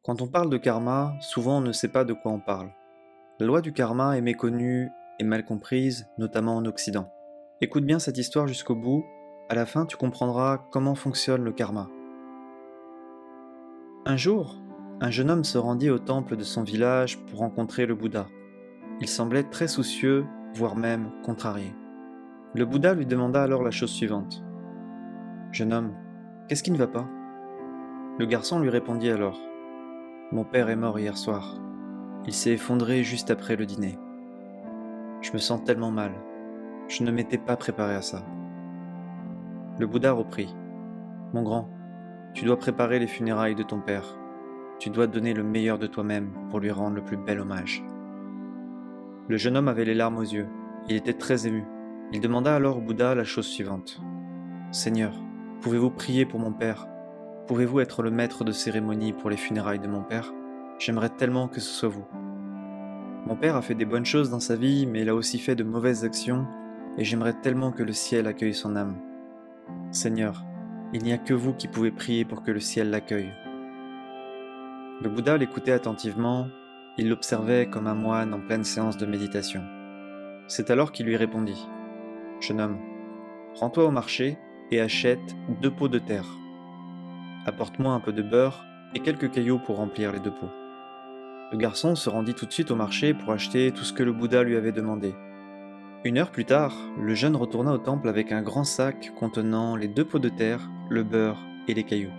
Quand on parle de karma, souvent on ne sait pas de quoi on parle. La loi du karma est méconnue et mal comprise, notamment en Occident. Écoute bien cette histoire jusqu'au bout, à la fin tu comprendras comment fonctionne le karma. Un jour, un jeune homme se rendit au temple de son village pour rencontrer le Bouddha. Il semblait très soucieux, voire même contrarié. Le Bouddha lui demanda alors la chose suivante. Jeune homme, qu'est-ce qui ne va pas? Le garçon lui répondit alors. Mon père est mort hier soir. Il s'est effondré juste après le dîner. Je me sens tellement mal. Je ne m'étais pas préparé à ça. Le Bouddha reprit. Mon grand, tu dois préparer les funérailles de ton père. Tu dois donner le meilleur de toi-même pour lui rendre le plus bel hommage. Le jeune homme avait les larmes aux yeux. Il était très ému. Il demanda alors au Bouddha la chose suivante. Seigneur, pouvez-vous prier pour mon père? Pouvez-vous être le maître de cérémonie pour les funérailles de mon père? J'aimerais tellement que ce soit vous. Mon père a fait des bonnes choses dans sa vie, mais il a aussi fait de mauvaises actions, et j'aimerais tellement que le ciel accueille son âme. Seigneur, il n'y a que vous qui pouvez prier pour que le ciel l'accueille. Le Bouddha l'écoutait attentivement, il l'observait comme un moine en pleine séance de méditation. C'est alors qu'il lui répondit. Jeune homme, rends-toi au marché et achète 2 pots de terre. Apporte-moi un peu de beurre et quelques cailloux pour remplir les 2 pots. Le garçon se rendit tout de suite au marché pour acheter tout ce que le Bouddha lui avait demandé. 1 heure plus tard, le jeune retourna au temple avec un grand sac contenant les 2 pots de terre, le beurre et les cailloux.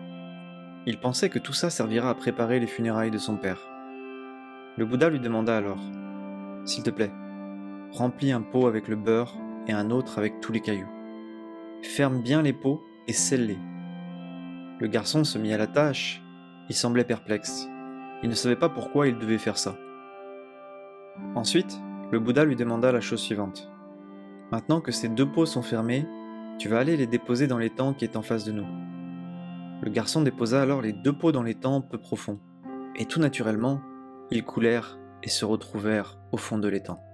Il pensait que tout ça servira à préparer les funérailles de son père. Le Bouddha lui demanda alors « S'il te plaît, remplis un pot avec le beurre et un autre avec tous les cailloux. Ferme bien les pots et scelle-les. » Le garçon se mit à la tâche. Il semblait perplexe. Il ne savait pas pourquoi il devait faire ça. Ensuite, le Bouddha lui demanda la chose suivante. Maintenant que ces 2 pots sont fermés, tu vas aller les déposer dans l'étang qui est en face de nous. Le garçon déposa alors les 2 pots dans l'étang peu profond, et tout naturellement, ils coulèrent et se retrouvèrent au fond de l'étang.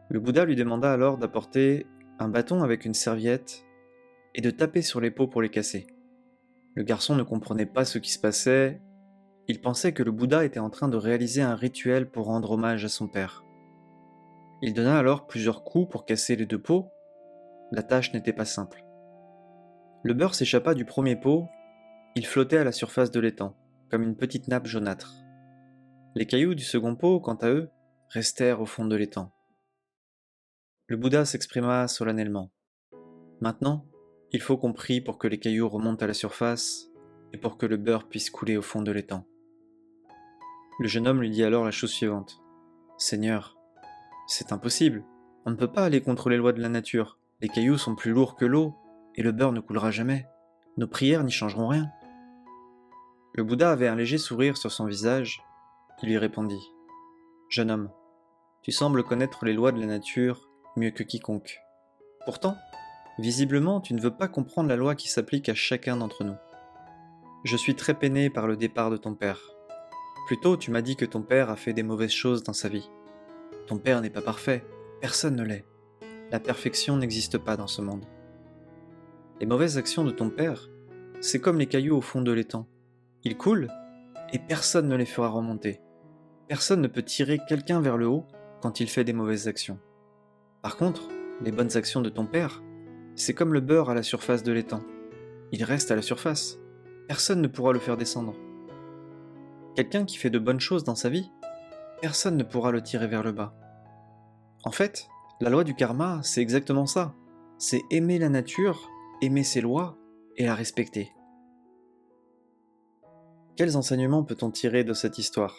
Le Bouddha lui demanda alors d'apporter un bâton avec une serviette et de taper sur les pots pour les casser. Le garçon ne comprenait pas ce qui se passait, il pensait que le Bouddha était en train de réaliser un rituel pour rendre hommage à son père. Il donna alors plusieurs coups pour casser les 2 pots. La tâche n'était pas simple. Le beurre s'échappa du premier pot, il flottait à la surface de l'étang, comme une petite nappe jaunâtre. Les cailloux du second pot, quant à eux, restèrent au fond de l'étang. Le Bouddha s'exprima solennellement. Maintenant, il faut qu'on prie pour que les cailloux remontent à la surface et pour que le beurre puisse couler au fond de l'étang. Le jeune homme lui dit alors la chose suivante. Seigneur, c'est impossible. On ne peut pas aller contre les lois de la nature. Les cailloux sont plus lourds que l'eau, et le beurre ne coulera jamais. Nos prières n'y changeront rien. Le Bouddha avait un léger sourire sur son visage. Il lui répondit. Jeune homme, tu sembles connaître les lois de la nature mieux que quiconque. Pourtant, visiblement, tu ne veux pas comprendre la loi qui s'applique à chacun d'entre nous. Je suis très peiné par le départ de ton père. Plus tôt, tu m'as dit que ton père a fait des mauvaises choses dans sa vie. Ton père n'est pas parfait, personne ne l'est. La perfection n'existe pas dans ce monde. Les mauvaises actions de ton père, c'est comme les cailloux au fond de l'étang. Ils coulent, et personne ne les fera remonter. Personne ne peut tirer quelqu'un vers le haut quand il fait des mauvaises actions. Par contre, les bonnes actions de ton père, c'est comme le beurre à la surface de l'étang. Il reste à la surface. Personne ne pourra le faire descendre. Quelqu'un qui fait de bonnes choses dans sa vie, personne ne pourra le tirer vers le bas. En fait, la loi du karma, c'est exactement ça. C'est aimer la nature, aimer ses lois et la respecter. Quels enseignements peut-on tirer de cette histoire?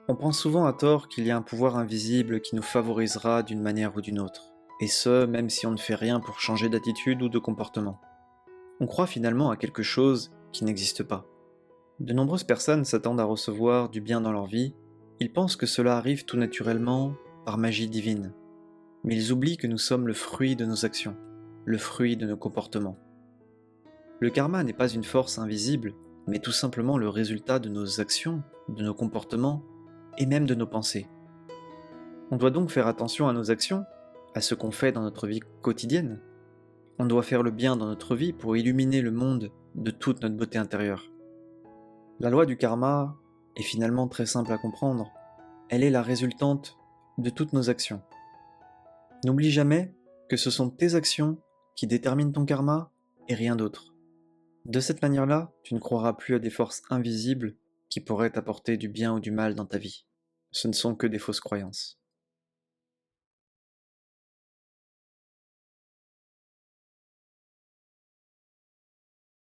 On pense souvent à tort qu'il y a un pouvoir invisible qui nous favorisera d'une manière ou d'une autre, et ce, même si on ne fait rien pour changer d'attitude ou de comportement. On croit finalement à quelque chose qui n'existe pas. De nombreuses personnes s'attendent à recevoir du bien dans leur vie, ils pensent que cela arrive tout naturellement, par magie divine. Mais ils oublient que nous sommes le fruit de nos actions, le fruit de nos comportements. Le karma n'est pas une force invisible, mais tout simplement le résultat de nos actions, de nos comportements, et même de nos pensées. On doit donc faire attention à nos actions, à ce qu'on fait dans notre vie quotidienne. On doit faire le bien dans notre vie pour illuminer le monde de toute notre beauté intérieure. La loi du karma est finalement très simple à comprendre. Elle est la résultante de toutes nos actions. N'oublie jamais que ce sont tes actions qui déterminent ton karma et rien d'autre. De cette manière-là, tu ne croiras plus à des forces invisibles qui pourraient t'apporter du bien ou du mal dans ta vie. Ce ne sont que des fausses croyances.